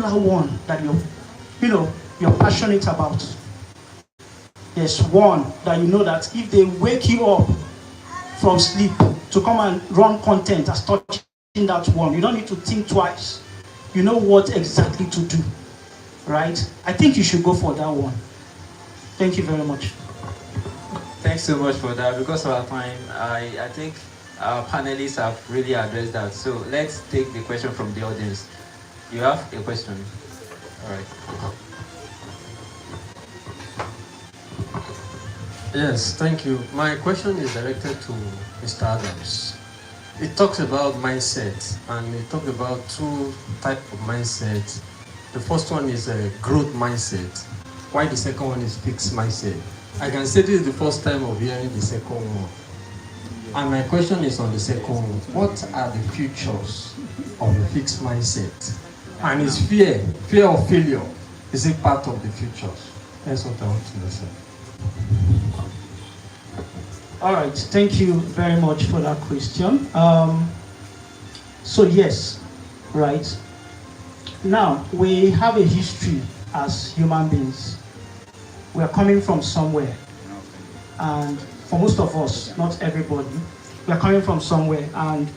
particular one that you're passionate about. There's one that you know that if they wake you up from sleep to come and run content as touching that one, you don't need to think twice. You know what exactly to do, right? I think you should go for that one. Thank you very much. Thanks so much for that. Because of our time, I think our panelists have really addressed that. So let's take the question from the audience. You have a question? All right. Yes, thank you. My question is directed to Mr. Adams. It talks about mindset, and it talks about two types of mindset. The first one is a growth mindset, while the second one is fixed mindset. I can say this is the first time of hearing the second one. And my question is on the second one. What are the futures of a fixed mindset? And is fear of failure, is it part of the futures? That's what I want to know, sir. All right, thank you very much for that question. So yes, right. Now, we have a history as human beings. We are coming from somewhere. And for most of us, not everybody, we are coming from somewhere. And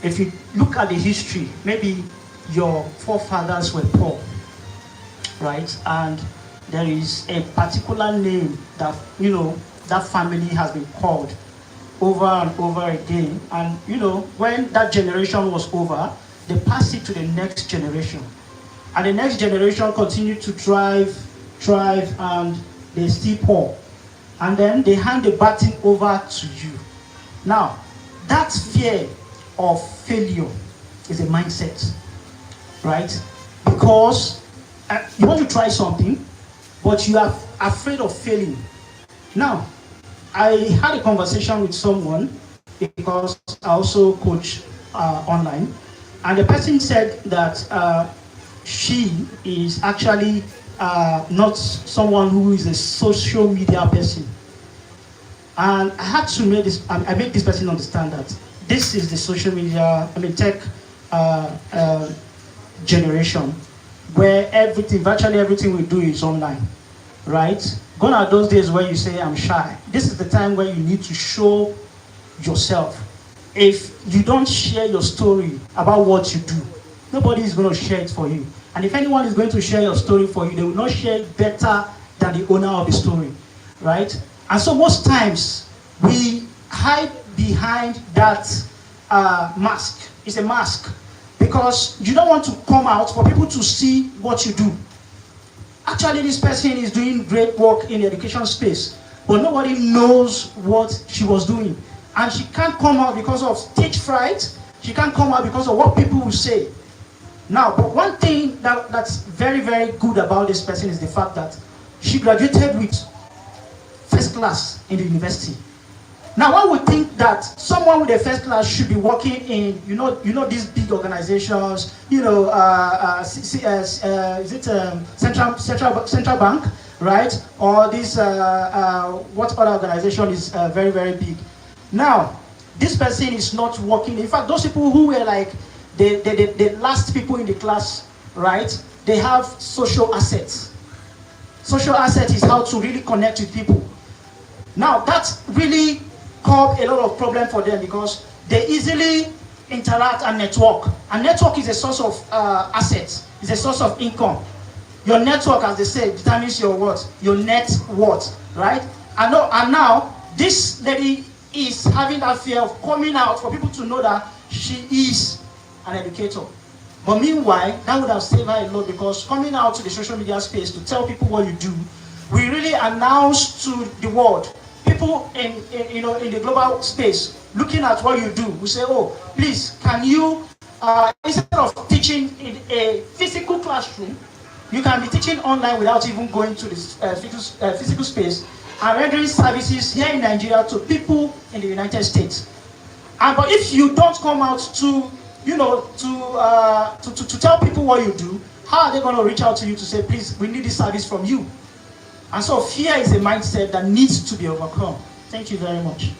if you look at the history, maybe your forefathers were poor, right? And there is a particular name that, that family has been called over and over again. And, when that generation was over, they passed it to the next generation. And the next generation continued to thrive, and they still poor. And then they hand the baton over to you. Now, that fear of failure is a mindset, right? Because you want to try something, but you are afraid of failing. Now, I had a conversation with someone because I also coach online, and the person said that she is actually not someone who is a social media person. And I had to make this, I made this person understand that this is the social media, tech generation, where virtually everything we do is online, right? Gone are those days where you say, I'm shy. This is the time where you need to show yourself. If you don't share your story about what you do, nobody is going to share it for you. And if anyone is going to share your story for you, they will not share it better than the owner of the story, right? And so most times, we hide behind that mask. It's a mask. Because you don't want to come out for people to see what you do. Actually, this person is doing great work in the education space, but nobody knows what she was doing. And she can't come out because of stage fright. She can't come out because of what people will say. Now, but one thing that's very, very good about this person is the fact that she graduated with first class in the university. Now, one would think that someone with a first class should be working in, these big organizations, Central Bank, right? Or this, what other organization is very, very big. Now, this person is not working. In fact, those people who were like the last people in the class, right? They have social assets. Social asset is how to really connect with people. Now, that's really caused a lot of problem for them because they easily interact and network. And network is a source of assets. It's a source of income. Your network, as they say, determines your what? Your net worth, right? And now, this lady is having that fear of coming out for people to know that she is an educator. But meanwhile, that would have saved her a lot because coming out to the social media space to tell people what you do, we really announce to the world. People in the global space looking at what you do, we say, oh, please, can you, instead of teaching in a physical classroom, you can be teaching online without even going to this physical space and rendering services here in Nigeria to people in the United States. But if you don't come out to tell people what you do, how are they going to reach out to you to say, please, we need this service from you? And so fear is a mindset that needs to be overcome. Thank you very much.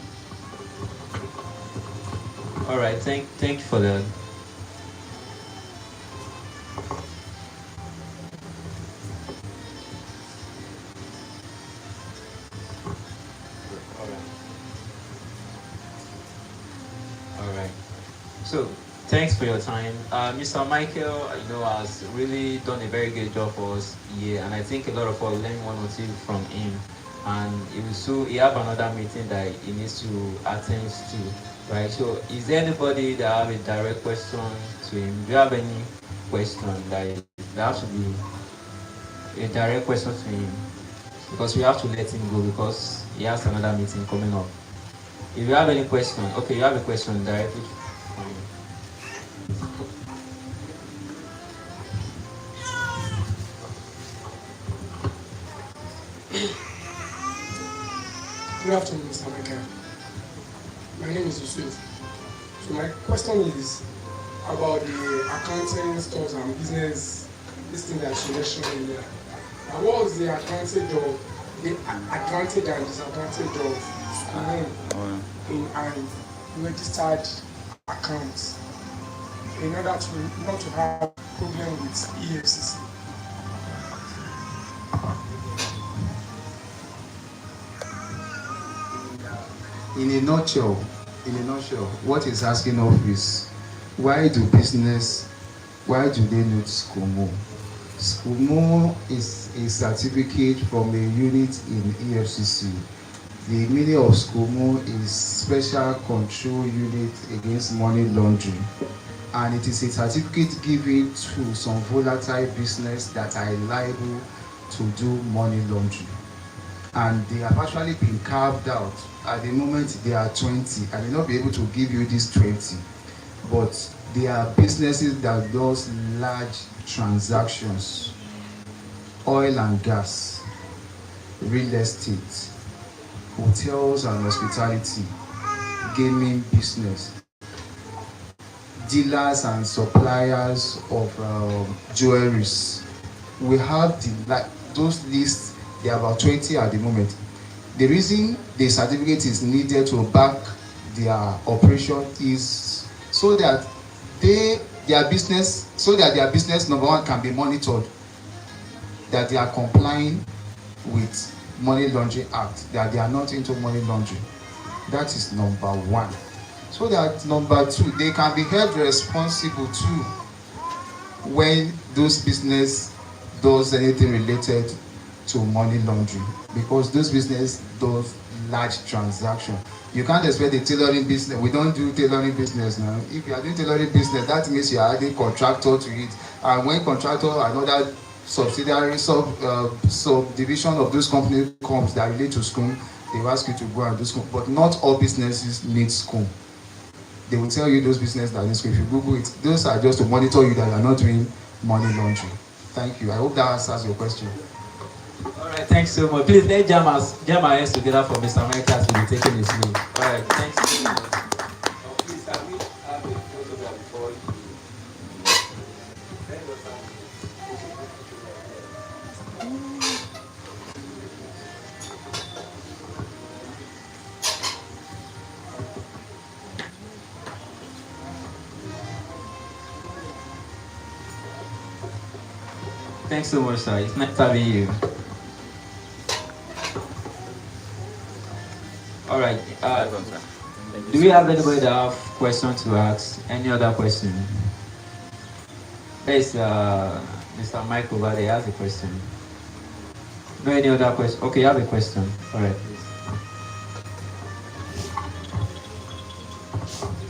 All right, thank you for that. So, thanks for your time. Mr. Michael, has really done a very good job for us here, and I think a lot of us learned one or two from him. And he have another meeting that he needs to attend to, right? So, is there anybody that have a direct question to him? Do you have any question that has to be a direct question to him? Because we have to let him go because he has another meeting coming up. If you have any question, okay, you have a question directly from him. Good afternoon, Mr. Emeka. My name is Yusuf. So my question is about the accounting stores and business, this thing that you mentioned earlier. Now, what was the advantage and disadvantage of schooling in an registered account in order to not to have problem with EFCC? In a nutshell, what he's asking of is why do they need SCOMO? SCOMO is a certificate from a unit in EFCC. The meaning of SCOMO is Special Control Unit Against Money Laundering, and it is a certificate given to some volatile business that are liable to do money laundering. And they have actually been carved out. At the moment they are 20. I may not be able to give you this 20, but they are businesses that does large transactions: oil and gas, real estate, hotels and hospitality, gaming business, dealers and suppliers of jewelries. We have those lists. They are about 20 at the moment. The reason the certificate is needed to back their operation is so that their business number one can be monitored, that they are complying with Money Laundering Act, that they are not into money laundering. That is number one. So that number two, they can be held responsible too when those business does anything related to money laundering, because those business does large transaction. You can't expect the tailoring business. We don't do tailoring business now. If you are doing tailoring business, that means you are adding contractor to it, and when contractor, another subsidiary subdivision of those companies comes that relate to SCOOM, they will ask you to go and do SCOOM. But not all businesses need SCOOM. They will tell you those businesses that need SCOOM. If you Google it, those are just to monitor you that you are not doing money laundering. Thank you. I hope that answers your question. All right, thanks so much. Please let's jam our hands together for Mr. Emeka as we'll be taking his leave. All right, thanks so much. Please, have you photograph before you? Thanks so much, sir. It's nice having you. All right. Do we have anybody that have questions to ask? Any other question? There's Mr. Mike over there has a question. No, any other question? Okay, you have a question. All right, please.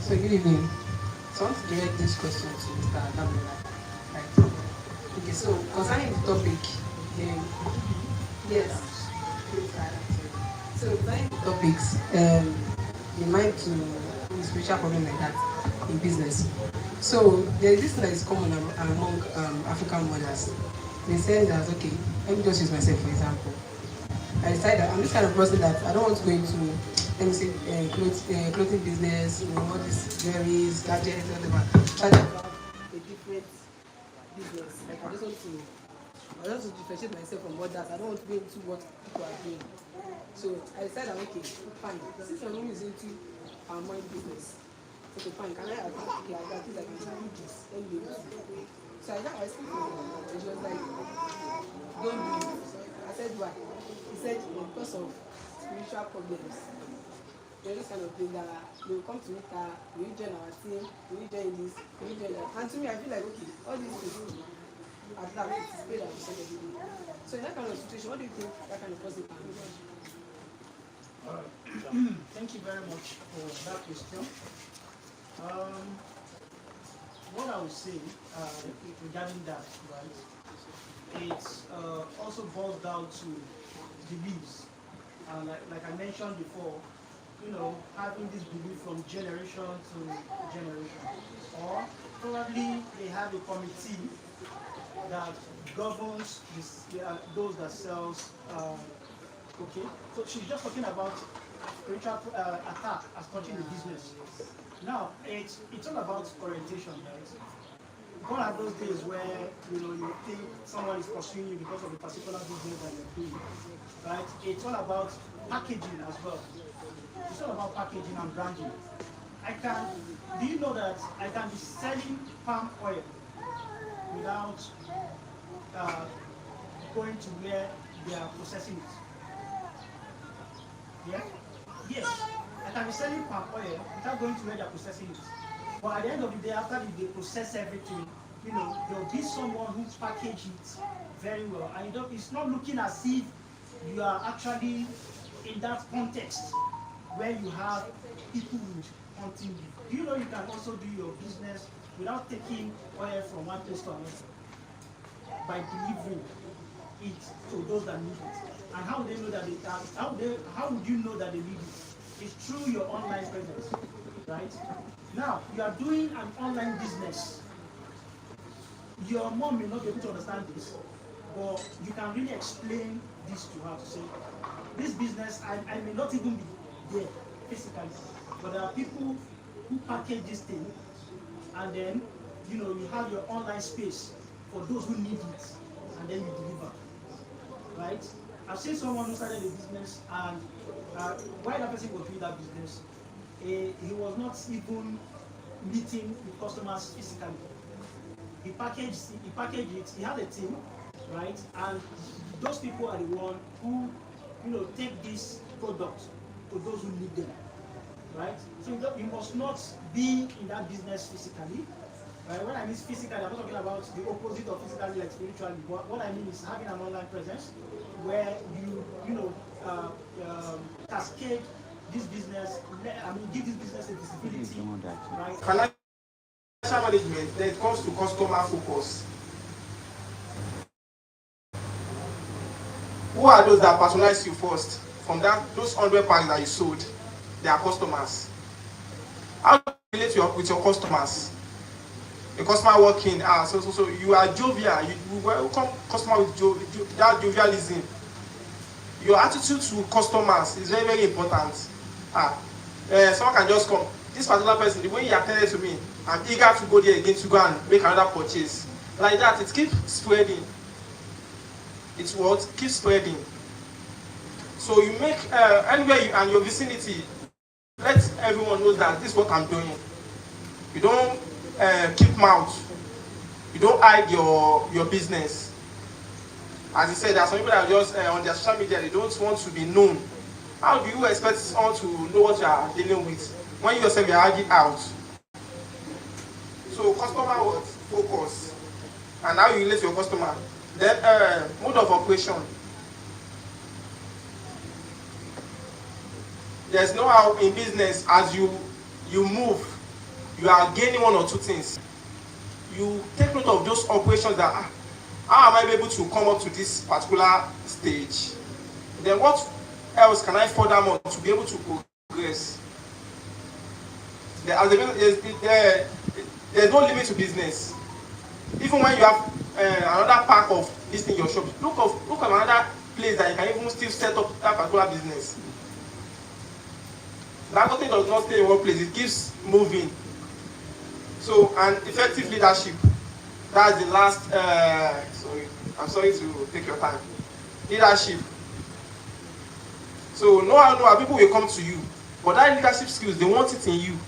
So good evening. So I want to direct this question to Mr. Adamila. Right. Okay, so concerning the topic, yes. So concerning the topics, in mind to spiritual problem like that in business. So there is this thing that is common among African mothers. They say that, okay, let me just use myself for example. I decided that I'm this kind of person that I don't want to go into, let me say, clothing business, all these jewelries, gadgets, whatever. Try to have a different business. Like I just want to differentiate myself from others. I don't want to go into what people are doing. So I decided, okay, fine. Since my mom is into money business, okay, fine. Can I think I can do this? Let me do this. So I speak to her, and she was like, don't do it. I said, why? He said, because of spiritual problems. There's this kind of thing that they will come to meet her, will you join our team, will you join this, will you join that? And to me, I feel like, okay, all these things, at that, it's paid at the end of the day. So in that kind of situation, what do you think that kind of person can do? All right. Thank you very much for that question. What I would say regarding that, right, it also boils down to beliefs. Like I mentioned before, having this belief from generation to generation. Or probably they have a committee that governs those that sells. Okay, so she's just talking about spiritual attack as touching the business. Now, it's all about orientation, right? Gone are those days where you think someone is pursuing you because of a particular business that you're doing, right? It's all about packaging as well. It's all about packaging and branding. Do you know that I can be selling palm oil without going to where they are processing it? Yeah? Yes. I can be selling palm oil without going to where they are processing it. But at the end of the day, after they process everything, there will be someone who package it very well. And it's not looking as if you are actually in that context where you have people hunting you. Do you know you can also do your business without taking oil from one place to another by delivering it to those that need it? And how would they know that how would you know that they need it? It's through your online presence, right? Now, you are doing an online business. Your mom may not be able to understand this, but you can really explain this to her to say, this business, I may not even be there physically, but there are people who package this thing, and then, you have your online space for those who need it, and then you deliver, right? I've seen someone who started a business, and while that person was doing that business, he was not even meeting with customers physically. He packaged it. He had a team, right? And those people are the one who, take this product to those who need them, right? So you must not be in that business physically. Right? When I mean physically, I'm not talking about the opposite of physically, like spiritually. But what I mean is having an online presence where you cascade this business. Give this business a visibility, right? Financial management, then it comes to customer focus. Who are those that patronize you first? From those 100 packs that you sold, they are customers. How do you relate with your customers? A customer walking, so you are jovial. You welcome customer with that jovialism. Your attitude to customers is very, very important. Someone can just come. This particular person, the way he attended to me, I'm eager to go there again to go and make another purchase. Like that, it keeps spreading. It's what keeps spreading. So you make anywhere you and your vicinity, let everyone know that this is what I'm doing. You don't keep mouth. You don't hide your business. As I said, there are some people that are just on their social media, they don't want to be known. How do you expect someone to know what you are dealing with when you yourself are hiding out? So customer focus and how you relate to your customer. Then mode of operation. There's no how in business as you move, you are gaining one or two things. You take note of those operations that how am I able to come up to this particular stage? Then what else can I further more to be able to progress? There's no limit to business. Even when you have another pack of this in your shop, look at another place that you can even still set up that particular business. That thing does not stay in one place, it keeps moving. So, and effective leadership. That's the last, I'm sorry to take your time. Leadership. So, no people will come to you. But that leadership skills, they want it in you.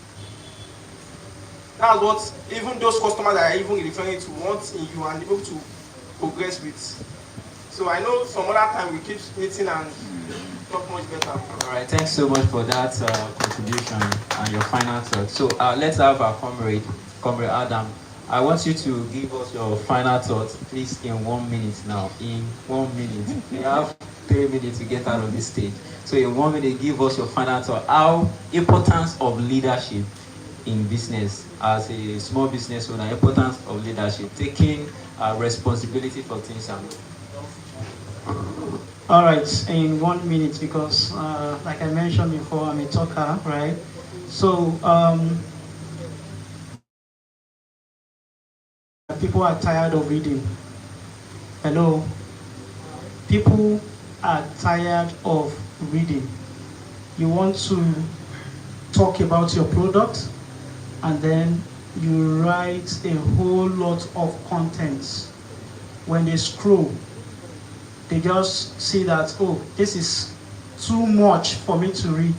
That's what even those customers that are even referring to want in you and able to progress with. So I know some other time we keep meeting and All right, thanks so much for that contribution and your final thoughts. So let's have our comrade Adam. I want you to give us your final thoughts, please, in 1 minute now. In 1 minute, you have 3 minutes to get out of this stage. So in 1 minute, give us your final thought. How importance of leadership in business as a small business owner, importance of leadership, taking responsibility for things and All right, in 1 minute, because like I mentioned before, I'm a talker, right? So people are tired of reading. Hello? People are tired of reading. You want to talk about your product, and then you write a whole lot of contents. When they scroll, they just see that, oh, this is too much for me to read.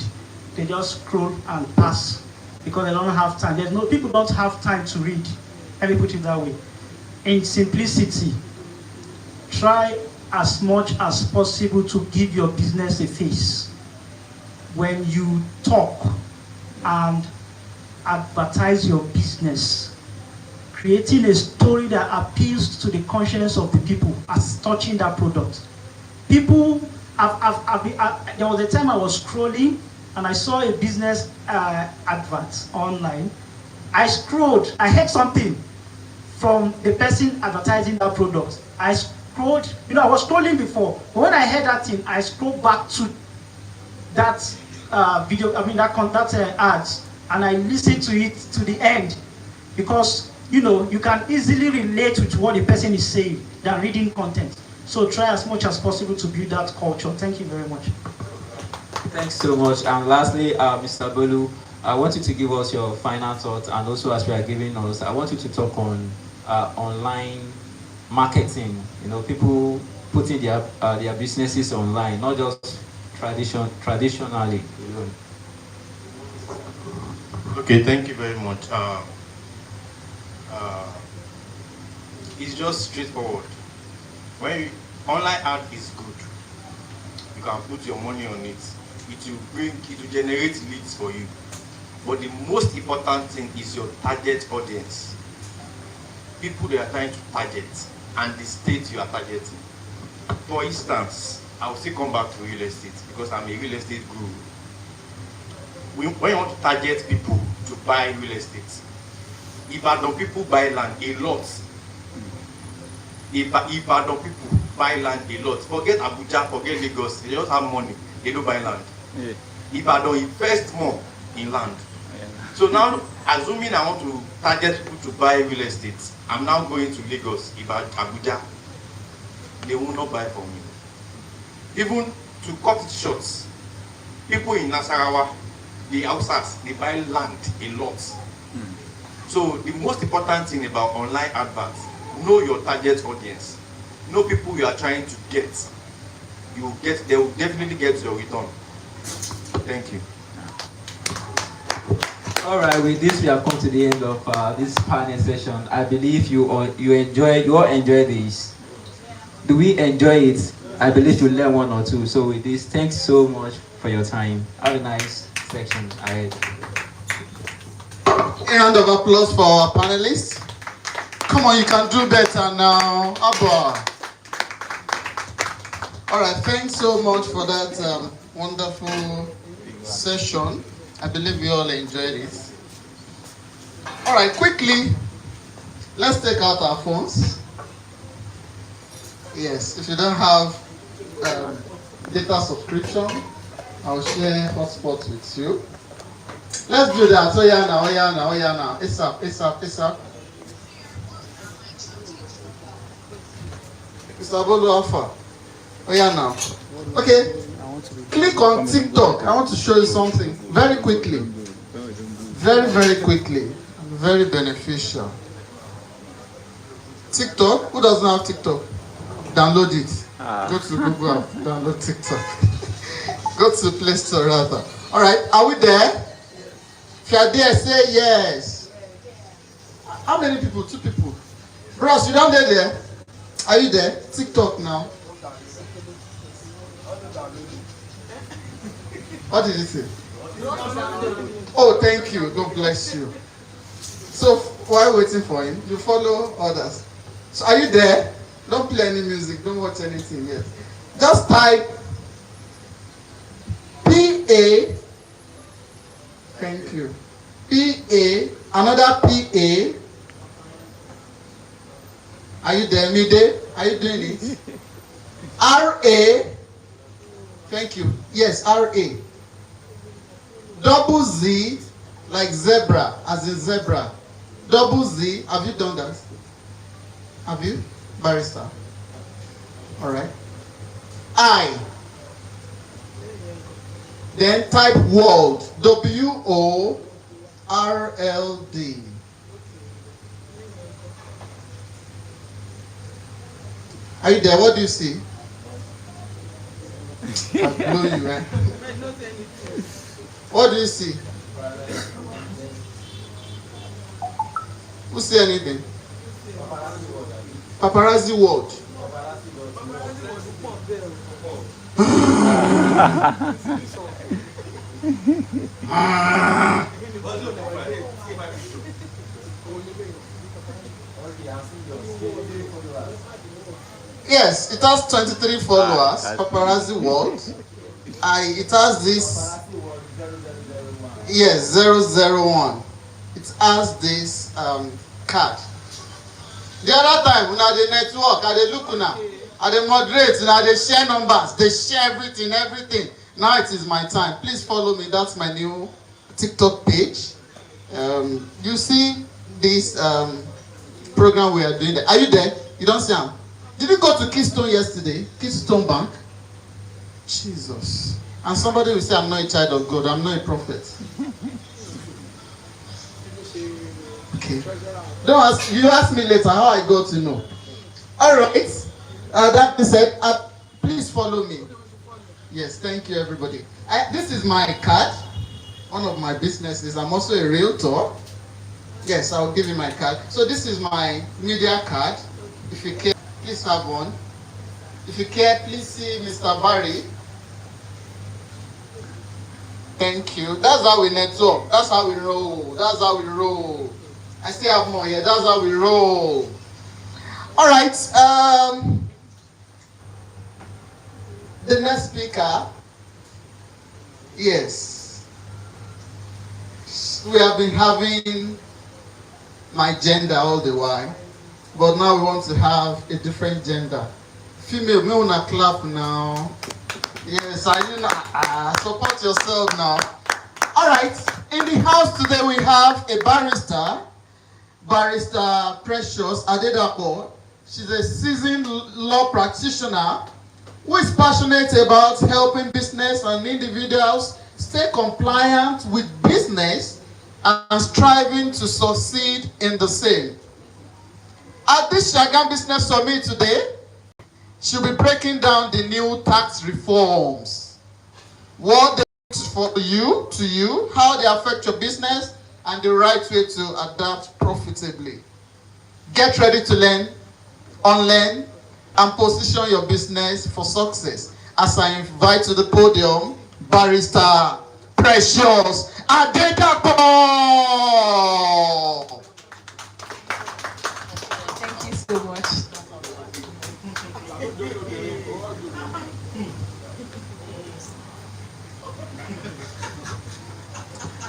They just scroll and pass because they don't have time. People don't have time to read. Let me put it that way. In simplicity, try as much as possible to give your business a face. When you talk and advertise your business, creating a story that appeals to the conscience of the people as touching that product. People, there was a time I was scrolling and I saw a business advert online. I scrolled, I heard something from the person advertising that product. I scrolled, I was scrolling before, but when I heard that thing, I scrolled back to that video, that ads, and I listened to it to the end, because you can easily relate with what the person is saying than reading content. So try as much as possible to build that culture. Thank you very much. Thanks so much. And lastly, Mr. Bolu, I want you to give us your final thoughts, and also as we are giving us, I want you to talk on online marketing. People putting their businesses online, not just traditionally. Okay, thank you very much. It's just straightforward. When online ad is good, you can put your money on it. It will generate leads for you. But the most important thing is your target audience. People they are trying to target, and the state you are targeting. For instance, I will still come back to real estate because I'm a real estate guru. When you want to target people to buy real estate, Ibadan people buy land a lot. Ibadan people buy land a lot. Forget Abuja, forget Lagos. They just have money. They don't buy land. Yeah. Ibadan invest more in land. Yeah. So now, assuming I want to target people to buy real estate, I'm now going to Lagos, Abuja. They will not buy from me. Even to cut it short, people in Nasarawa, the Hausas, they buy land a lot. So the most important thing about online adverts, know your target audience. Know people you are trying to get. They will definitely get your return. Thank you. All right, with this we have come to the end of this panel session. I believe you all enjoy this. Do we enjoy it? I believe you learn one or two. So with this, thanks so much for your time. Have a nice section ahead. A round of applause for our panelists. Come on, you can do better now. Abba. All right, thanks so much for that wonderful session. I believe we all enjoyed it. All right, quickly, let's take out our phones. Yes, if you don't have data subscription, I'll share hotspots with you. Let's do that. Oh yeah now. It's up. Mr. Bolu Alpha. Oh yeah now. Okay. Click on TikTok. I want to show you something very quickly. Very quickly. Very beneficial. TikTok. Who doesn't have TikTok? Download it. Go to Google app. Download TikTok. Go to the Play Store rather. All right. Are we there? If you are there, say yes. How many people? 2 people. Bros, you down there? Are you there? TikTok now. What did you say? Oh, thank you. God bless you. So while waiting for him, you follow others. So are you there? Don't play any music. Don't watch anything yet. Just type PA. Thank you. PA. Another PA. Are you there, Mide? Are you doing it? RA. Thank you. Yes, RA. Double Z, like zebra, as in zebra. Double Z. Have you done that? Have you? Barrister. All right. I. Then type world. WORLD. Are you there? What do you see? I'll blow you, right? What do you see? Who see anything? Paparazzi world. Yes, it has 23 followers. Paparazzi world. It has this. Yes, 001. It has this card. The other time, when I network, I look now, I moderate, now they share numbers, they share everything. Now it is my time. Please follow me. That's my new TikTok page. You see this program we are doing there. Are you there? You don't see him? Did you go to Keystone yesterday? Keystone Bank? Jesus. And somebody will say, I'm not a child of God. I'm not a prophet. Okay. Don't ask. You ask me later how I got to know. All right. That being said, please follow me. Yes, thank you, everybody. This is my card. One of my businesses. I'm also a realtor. Yes, I'll give you my card. So this is my media card. If you care, please have one. If you care, please see Mr. Barry. Thank you. That's how we network. That's how we roll. That's how we roll. I still have more here. That's how we roll. All right. The next speaker. Yes. We have been having my gender all the while, but now we want to have a different gender. Female, me wanna clap now. Yes, support yourself now. All right. In the house today we have a barrister. Barrister Precious Adedapo. She's a seasoned law practitioner who is passionate about helping business and individuals stay compliant with business and striving to succeed in the same. At this Shagam Business Summit today, she'll be breaking down the new tax reforms, what they for you, to you, how they affect your business, and the right way to adapt profitably. Get ready to learn, unlearn, and position your business for success. As I invite to the podium, Barrister Precious Adedapo. Thank you so much.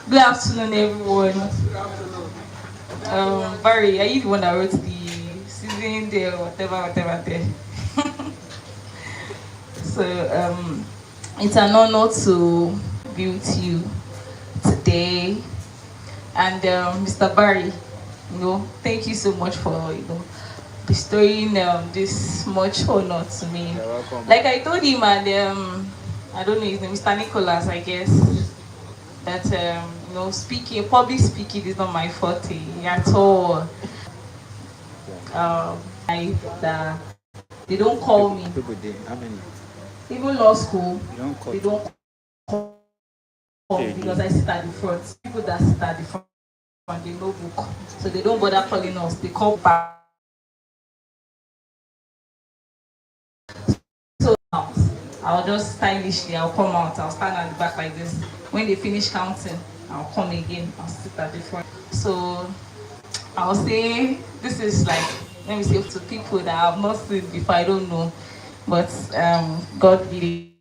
Good afternoon, everyone. Barry, are you the one that wrote the season there, whatever there? So, it's an honor to be with you today. And Mr. Barry, thank you so much for bestowing this much honor to me. You're welcome. Like I told him, and I don't know his name, Mr. Nicholas, I guess, that public speaking is not my forte at all. They don't call me. How many? Even law school, They don't call. they don't call me because I sit at the front. People that sit at the front, they no book, so they don't bother calling us. They call back. So I'll just stylishly, I'll come out, I'll stand at the back like this. When they finish counting, I'll come again, I'll sit at the front. So I'll say this is like, let me say to people that I've not seen before, I don't know, but God really